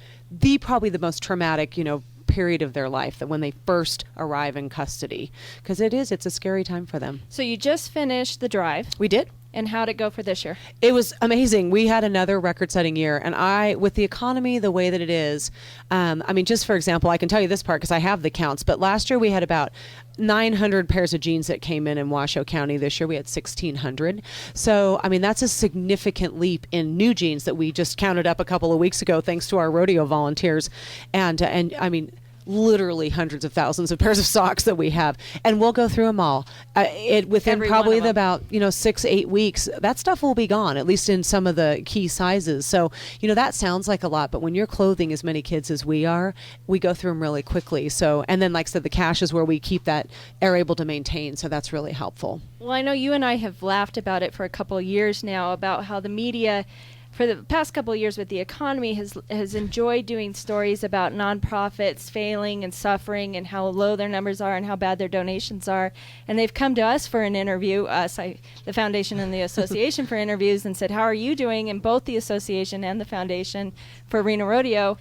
probably the most traumatic period of their life, that when they first arrive in custody, because it's a scary time for them. So you just finished the drive. We did. And how'd it go for this year? It was amazing. We had another record-setting year, and with the economy the way that it is, just for example, I can tell you this part because I have the counts, but last year we had about 900 pairs of jeans that came in Washoe County. This year we had 1,600. So, that's a significant leap in new jeans that we just counted up a couple of weeks ago thanks to our rodeo volunteers. And literally hundreds of thousands of pairs of socks that we have, and we'll go through them all within Every probably one of them. about 6-8 weeks. That stuff will be gone, at least in some of the key sizes. So that sounds like a lot, but when you're clothing as many kids as we are, we go through them really quickly. So, and then like I said, the cash is where we keep that, are able to maintain, so that's really helpful. Well, I know you and I have laughed about it for a couple of years now, about how the media for the past couple of years with the economy has enjoyed doing stories about nonprofits failing and suffering and how low their numbers are and how bad their donations are. And they've come to us for an interview, the foundation and the association for interviews, and said, how are you doing? And both the association and the foundation for Reno Rodeo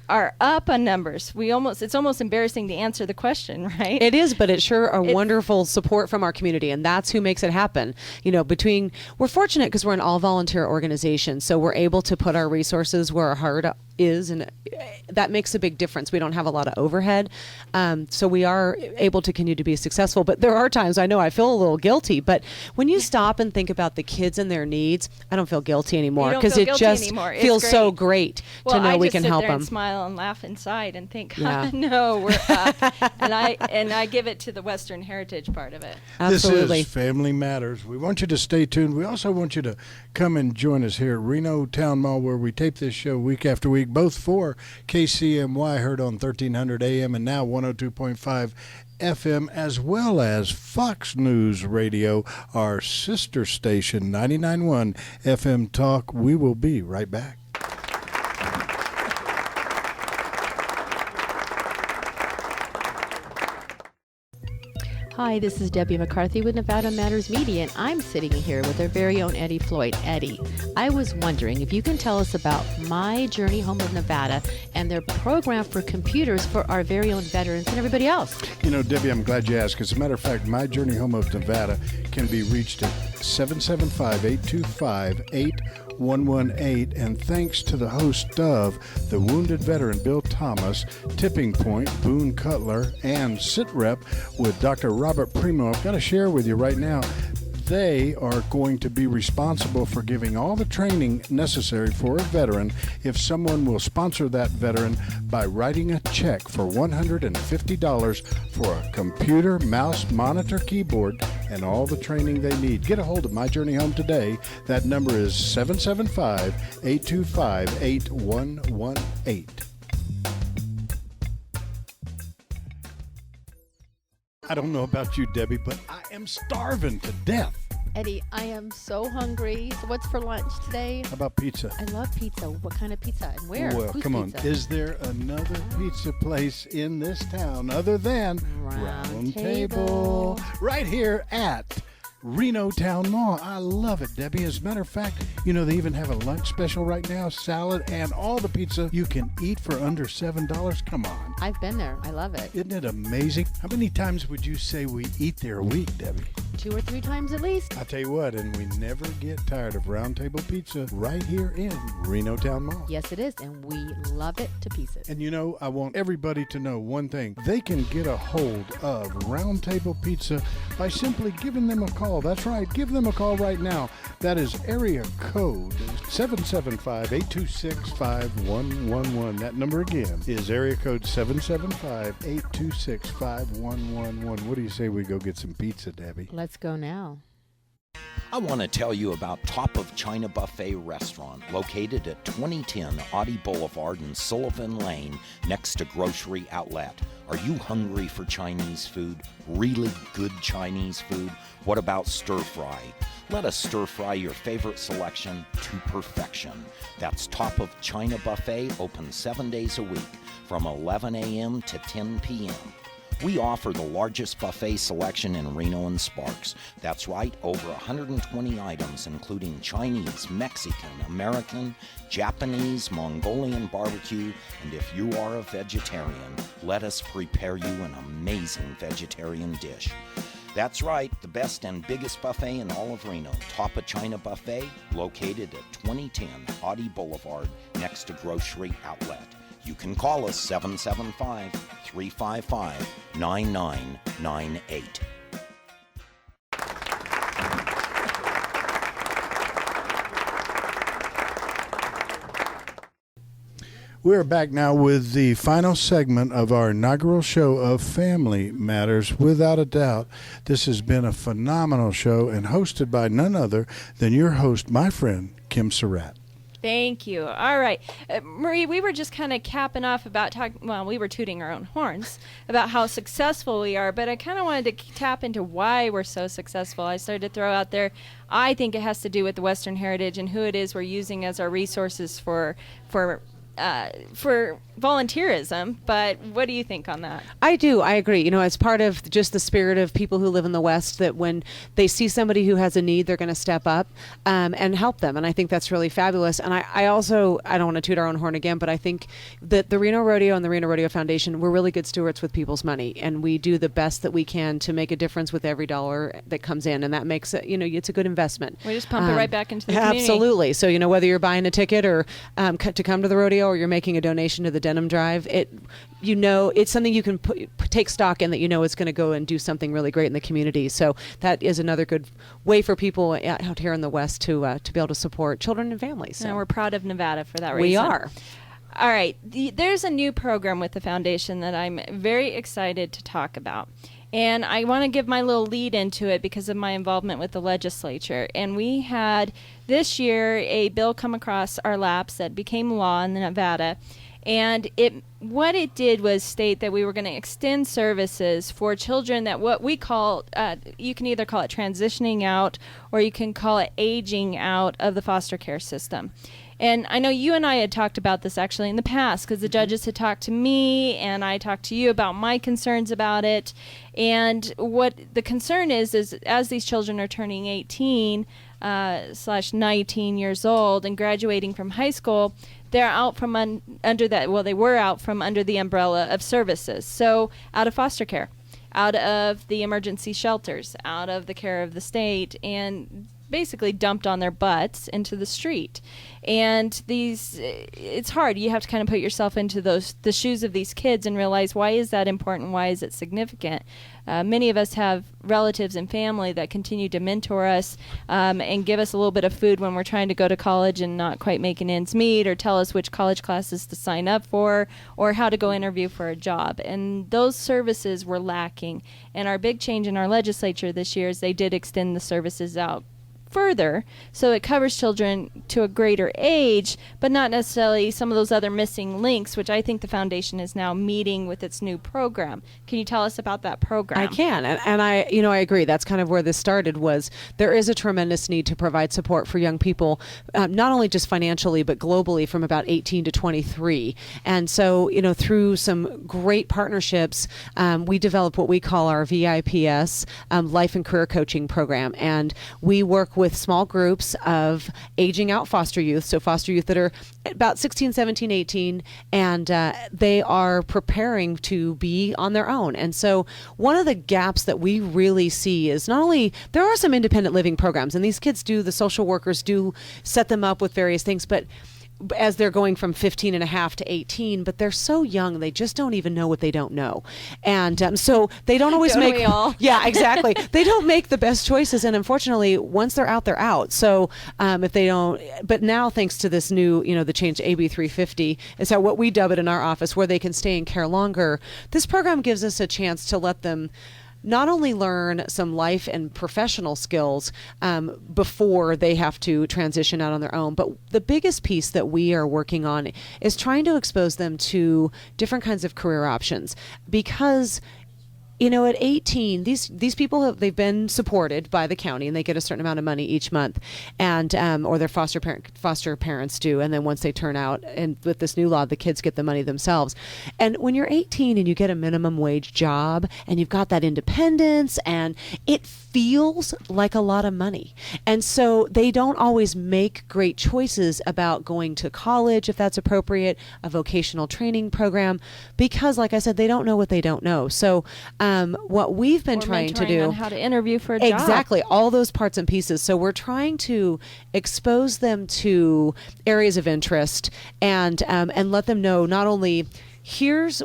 are up on numbers. It's almost embarrassing to answer the question, right? It is, but it's sure a wonderful support from our community, and that's who makes it happen. We're fortunate because we're an all-volunteer organization, so we're able to put our resources where our heart is, and that makes a big difference. We don't have a lot of overhead, so we are able to continue to be successful. But there are times I know I feel a little guilty, but when you stop and think about the kids and their needs, I don't feel guilty anymore, because it just feels so great to know we can help them. I just sit there and smile and laugh inside and think, no, we're up. and I give it to the Western heritage part of it. Absolutely. This is Family Matters. We want you to stay tuned. We also want you to come and join us here at Reno Town Mall, where we tape this show week after week, both for KCMY, heard on 1300 AM and now 102.5 FM, as well as Fox News Radio, our sister station, 99.1 FM Talk. We will be right back. Hi, this is Debbie McCarthy with Nevada Matters Media, and I'm sitting here with our very own Eddie Floyd. Eddie, I was wondering if you can tell us about My Journey Home of Nevada and their program for computers for our very own veterans and everybody else. You know, Debbie, I'm glad you asked. As a matter of fact, My Journey Home of Nevada can be reached at 775-825-8118. And thanks to the host of The Wounded Veteran Bill Thomas, Tipping Point, Boone Cutler, and Sit Rep with Dr. Robert Primo, I've got to share with you right now. They are going to be responsible for giving all the training necessary for a veteran if someone will sponsor that veteran by writing a check for $150 for a computer, mouse, monitor, keyboard, and all the training they need. Get a hold of My Journey Home today. That number is 775-825-8118. I don't know about you, Debbie, but I am starving to death. Eddie, I am so hungry. So what's for lunch today? How about pizza? I love pizza. What kind of pizza and where? Well, Whose come on. pizza? Is there another pizza place in this town other than Round Table? Right here at Reno Town Mall. I love it, Debbie. As a matter of fact, you know, they even have a lunch special right now, salad and all the pizza you can eat for under $7. Come on. I've been there. I love it. Isn't it amazing? How many times would you say we eat there a week, Debbie? 2 or 3 times at least. I tell you what, and we never get tired of Round Table Pizza right here in Reno Town Mall. Yes, it is, and we love it to pieces. And you know, I want everybody to know one thing. They can get a hold of Round Table Pizza by simply giving them a call. That's right, give them a call right now. That is area code 775-826-5111. That number again is area code 775-826-5111. What do you say we go get some pizza, Debbie? Let's go now. I want to tell you about Top of China Buffet Restaurant, located at 2010 Audie Boulevard in Sullivan Lane, next to Grocery Outlet. Are you hungry for Chinese food? Really good Chinese food? What about stir fry? Let us stir fry your favorite selection to perfection. That's Top of China Buffet, open 7 days a week, from 11 a.m. to 10 p.m. We offer the largest buffet selection in Reno and Sparks. That's right, over 120 items, including Chinese, Mexican, American, Japanese, Mongolian barbecue, and if you are a vegetarian, let us prepare you an amazing vegetarian dish. That's right, the best and biggest buffet in all of Reno, Top of China Buffet, located at 2010 Audie Boulevard, next to Grocery Outlet. You can call us 775-355-9998. We're back now with the final segment of our inaugural show of Family Matters. Without a doubt, this has been a phenomenal show and hosted by none other than your host, my friend, Kim Surratt. Thank you. All right. Marie, we were just kind of capping off about we were tooting our own horns about how successful we are, but I kind of wanted to tap into why we're so successful. I started to throw out there, I think it has to do with the Western heritage and who it is we're using as our resources for volunteerism, but what do you think on that? I do. I agree. You know, it's part of just the spirit of people who live in the West that when they see somebody who has a need, they're going to step up and help them. And I think that's really fabulous. And I also, I don't want to toot our own horn again, but I think that the Reno Rodeo and the Reno Rodeo Foundation, we're really good stewards with people's money. And we do the best that we can to make a difference with every dollar that comes in. And that makes it, you know, it's a good investment. We just pump it right back into the community. Absolutely. So, you know, whether you're buying a ticket or to come to the rodeo or you're making a donation to the Denim Drive, it's something you can take stock in that you know it's going to go and do something really great in the community. So that is another good way for people out here in the West to be able to support children and families. So. And we're proud of Nevada for that reason. We are. All right. There's a new program with the foundation that I'm very excited to talk about. And I want to give my little lead into it because of my involvement with the legislature. And we had this year a bill come across our laps that became law in Nevada. And what it did was state that we were going to extend services for children that what we call, you can either call it transitioning out or you can call it aging out of the foster care system. And I know you and I had talked about this actually in the past, because the judges had talked to me and I talked to you about my concerns about it. And what the concern is as these children are turning 18 / 19 years old and graduating from high school, they're out from under that. Well, they were out from under the umbrella of services. So out of foster care, out of the emergency shelters, out of the care of the state, and basically dumped on their butts into the street. And it's hard. You have to kind of put yourself into the shoes of these kids and realize, why is that important? Why is it significant? Many of us have relatives and family that continue to mentor us and give us a little bit of food when we're trying to go to college and not quite making ends meet, or tell us which college classes to sign up for, or how to go interview for a job. And those services were lacking. And our big change in our legislature this year is they did extend the services out further, so it covers children to a greater age, but not necessarily some of those other missing links, which I think the foundation is now meeting with its new program. Can you tell us about that program? I can, and I agree. That's kind of where this started. Was there is a tremendous need to provide support for young people, not only just financially but globally, from about 18 to 23. And so, through some great partnerships, we developed what we call our VIPS Life and Career Coaching Program, and we work with small groups of aging out foster youth, so foster youth that are about 16, 17, 18, and they are preparing to be on their own. And so one of the gaps that we really see is not only there are some independent living programs, and these kids the social workers do set them up with various things, but as they're going from 15 and a half to 18, but they're so young, they just don't even know what they don't know. And so they don't always Don't we all? Yeah, exactly. They don't make the best choices. And unfortunately, once they're out, they're out. So if they don't, but now thanks to this new, the change AB 350 is how what we dub it in our office, where they can stay in care longer. This program gives us a chance to let them not only learn some life and professional skills before they have to transition out on their own, but the biggest piece that we are working on is trying to expose them to different kinds of career options, because at 18, these people they've been supported by the county, and they get a certain amount of money each month, and or their foster parents do, and then once they turn out, and with this new law, the kids get the money themselves. And when you're 18 and you get a minimum wage job, and you've got that independence, and it feels like a lot of money, and so they don't always make great choices about going to college, if that's appropriate, a vocational training program, because, like I said, they don't know what they don't know. So what we've been trying to do, on how to interview for a job. Exactly, all those parts and pieces. So we're trying to expose them to areas of interest, and let them know not only here's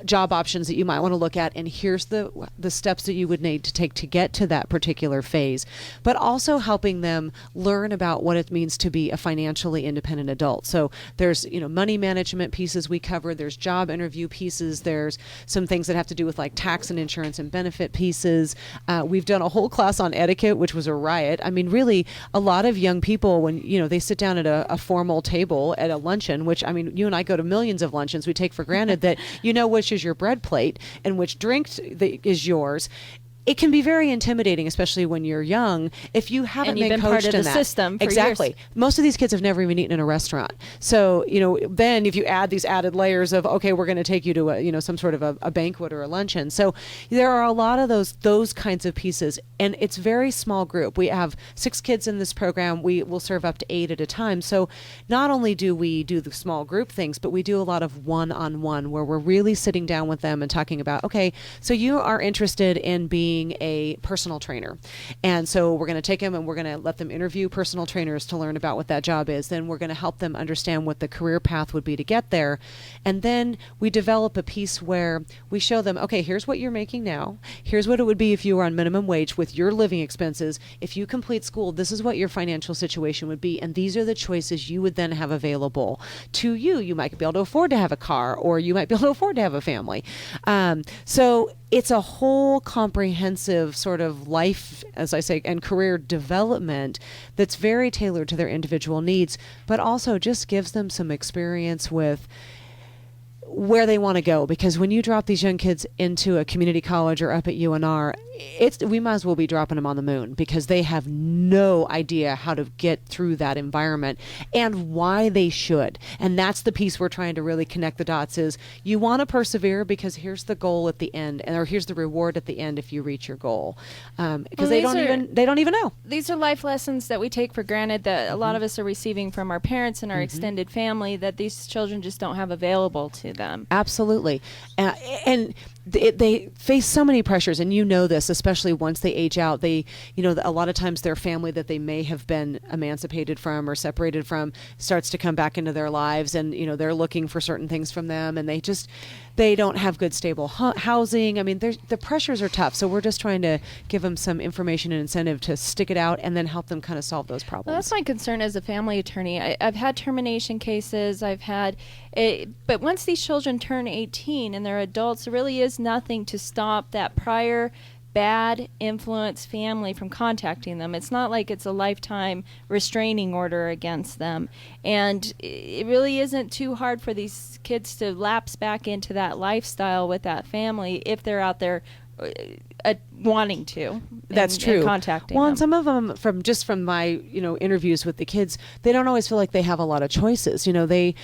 job options that you might want to look at, and here's the steps that you would need to take to get to that particular phase, but also helping them learn about what it means to be a financially independent adult. So there's money management pieces we cover, there's job interview pieces, there's some things that have to do with like tax and insurance and benefit pieces. We've done a whole class on etiquette, which was a riot. I mean, really, a lot of young people, when they sit down at a formal table at a luncheon, which, I mean, you and I go to millions of luncheons, we take for granted that which is your bread plate and which drink is yours. It can be very intimidating, especially when you're young, if you haven't been coached part of in the that system for exactly years. Most of these kids have never even eaten in a restaurant. So then if you add these added layers of, okay, we're going to take you to some sort of a banquet or a luncheon. So there are a lot of those kinds of pieces, and it's very small group. We have 6 kids in this program. We will serve up to 8 at a time. So not only do we do the small group things, but we do a lot of one-on-one, where we're really sitting down with them and talking about, okay, so you are interested in being a personal trainer, and so we're going to take them and we're going to let them interview personal trainers to learn about what that job is. Then we're going to help them understand what the career path would be to get there, and then we develop a piece where we show them, okay, here's what you're making now, here's what it would be if you were on minimum wage with your living expenses. If you complete school, this is what your financial situation would be, and these are the choices you would then have available to you. You might be able to afford to have a car, or you might be able to afford to have a family. So it's a whole comprehensive sort of life, as I say, and career development that's very tailored to their individual needs, but also just gives them some experience with where they want to go, because when you drop these young kids into a community college or up at UNR, we might as well be dropping them on the moon, because they have no idea how to get through that environment and why they should. And that's the piece we're trying to really connect the dots is you want to persevere because here's the goal at the end, or here's the reward at the end if you reach your goal. Because they don't even know. These are life lessons that we take for granted that a lot of us are receiving from our parents and our extended family that these children just don't have available to them. Absolutely. And they face so many pressures, and you know this, especially once they age out. They, a lot of times their family that they may have been emancipated from or separated from starts to come back into their lives, and they're looking for certain things from them, and they don't have good stable housing. I mean, the pressures are tough, so we're just trying to give them some information and incentive to stick it out, and then help them kind of solve those problems. Well, that's my concern as a family attorney. I've had termination cases. But once these children turn 18 and they're adults, there really is nothing to stop that prior bad influence family from contacting them. It's not like it's a lifetime restraining order against them. And it really isn't too hard for these kids to lapse back into that lifestyle with that family if they're out there wanting to. That's true. And contacting well, them. And some of them, from my interviews with the kids, they don't always feel like they have a lot of choices. They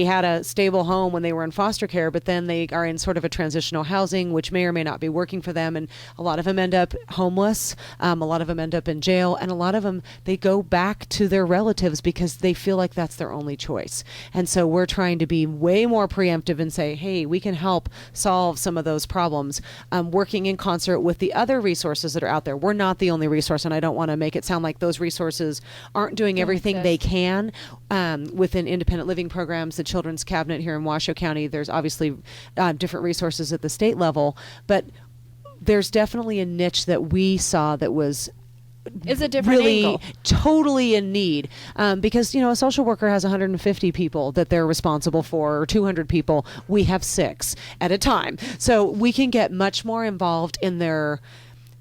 had a stable home when they were in foster care, but then they are in sort of a transitional housing, which may or may not be working for them. And a lot of them end up homeless. A lot of them end up in jail, and a lot of them they go back to their relatives because they feel like that's their only choice. And so we're trying to be way more preemptive and say, hey, we can help solve some of those problems, working in concert with the other resources that are out there. We're not the only resource, and I don't want to make it sound like those resources aren't doing everything they can within independent living programs. The Children's Cabinet here in Washoe County, there's obviously different resources at the state level, but there's definitely a niche that we saw that was It's a different really angle. Totally in need, because a social worker has 150 people that they're responsible for, or 200 people. We have 6 at a time, so we can get much more involved in their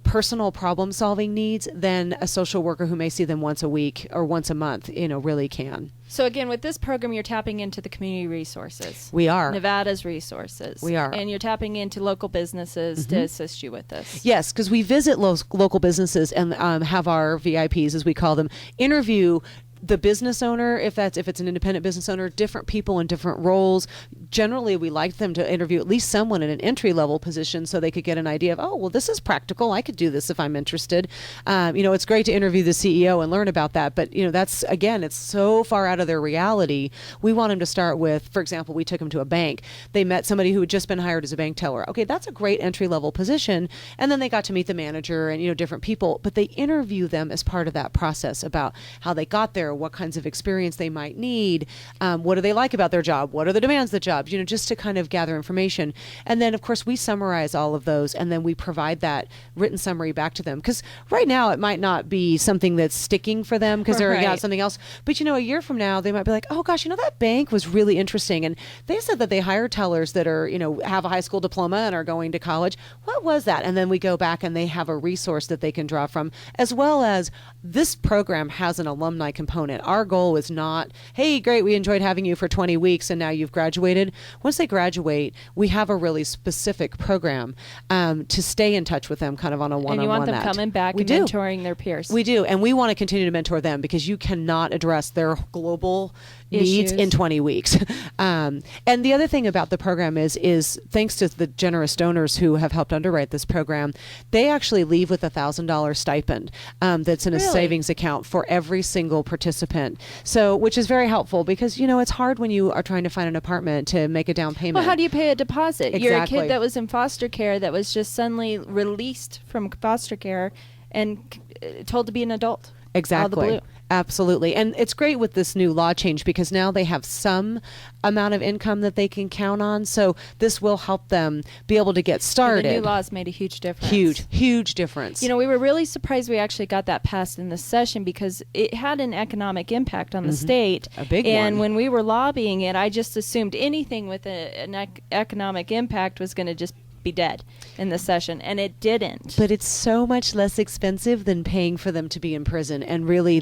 personal problem-solving needs than a social worker who may see them once a week or once a month really can. So again, with this program, you're tapping into the community resources. We are. Nevada's resources. We are. And you're tapping into local businesses to assist you with this. Yes, because we visit local businesses and have our VIPs, as we call them, interview the business owner, if it's an independent business owner, different people in different roles. Generally, we like them to interview at least someone in an entry-level position so they could get an idea of, oh, well, this is practical. I could do this if I'm interested. It's great to interview the CEO and learn about that, but, that's, again, it's so far out of their reality. We want them to start with, for example, we took them to a bank. They met somebody who had just been hired as a bank teller. Okay, that's a great entry-level position. And then they got to meet the manager and, different people, but they interview them as part of that process about how they got there, what kinds of experience they might need, what do they like about their job, what are the demands of the job, just to kind of gather information. And then, of course, we summarize all of those, and then we provide that written summary back to them. Because right now, it might not be something that's sticking for them because they're out something else. But, a year from now, they might be like, oh, gosh, that bank was really interesting. And they said that they hire tellers that are, have a high school diploma and are going to college. What was that? And then we go back and they have a resource that they can draw from, as well as this program has an alumni component. Our goal is not, hey, great, we enjoyed having you for 20 weeks and now you've graduated. Once they graduate, we have a really specific program to stay in touch with them kind of on a one-on-one. And you want them coming back and mentoring their peers. We do, and we want to continue to mentor them because you cannot address their global needs in 20 weeks. And the other thing about the program is thanks to the generous donors who have helped underwrite this program, they actually leave with $1,000 stipend that's in a savings account for every single participant. So, which is very helpful because, it's hard when you are trying to find an apartment to make a down payment. Well, how do you pay a deposit? Exactly. You're a kid that was in foster care that was just suddenly released from foster care and told to be an adult. Exactly. Out of the blue. Absolutely. And it's great with this new law change because now they have some amount of income that they can count on. So this will help them be able to get started. And the new laws made a huge difference. Huge difference. We were really surprised we actually got that passed in this session because it had an economic impact on the state. A big one. And when we were lobbying it, I just assumed anything with an economic impact was going to just be dead in the session, and it didn't. But it's so much less expensive than paying for them to be in prison, and really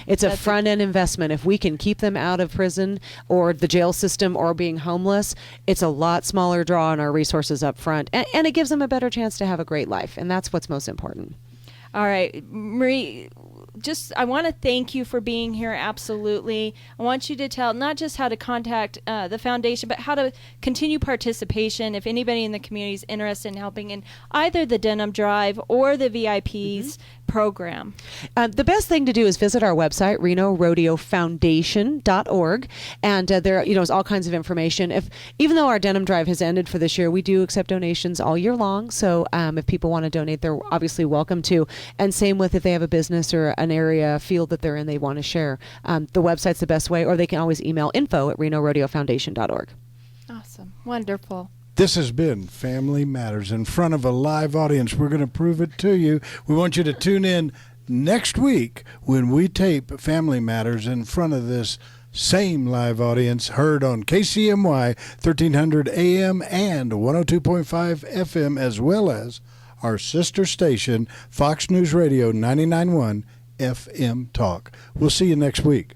it's a front end investment. If we can keep them out of prison or the jail system or being homeless, it's a lot smaller draw on our resources up front, and it gives them a better chance to have a great life, and that's what's most important. All right, Marie, I want to thank you for being here. Absolutely. I want you to tell not just how to contact the foundation, but how to continue participation if anybody in the community is interested in helping in either the Denim Drive or the VIPs program. The best thing to do is visit our website, RenoRodeoFoundation.org, and there is all kinds of information. Even though our Denim Drive has ended for this year, we do accept donations all year long, so if people want to donate, they're obviously welcome to. And same with if they have a business or an area field that they're in they want to share. The website's the best way, or they can always email info@RenoRodeoFoundation.org. Awesome. Wonderful. This has been Family Matters in front of a live audience. We're going to prove it to you. We want you to tune in next week when we tape Family Matters in front of this same live audience, heard on KCMY 1300 AM and 102.5 FM, as well as our sister station, Fox News Radio 99.1 FM Talk. We'll see you next week.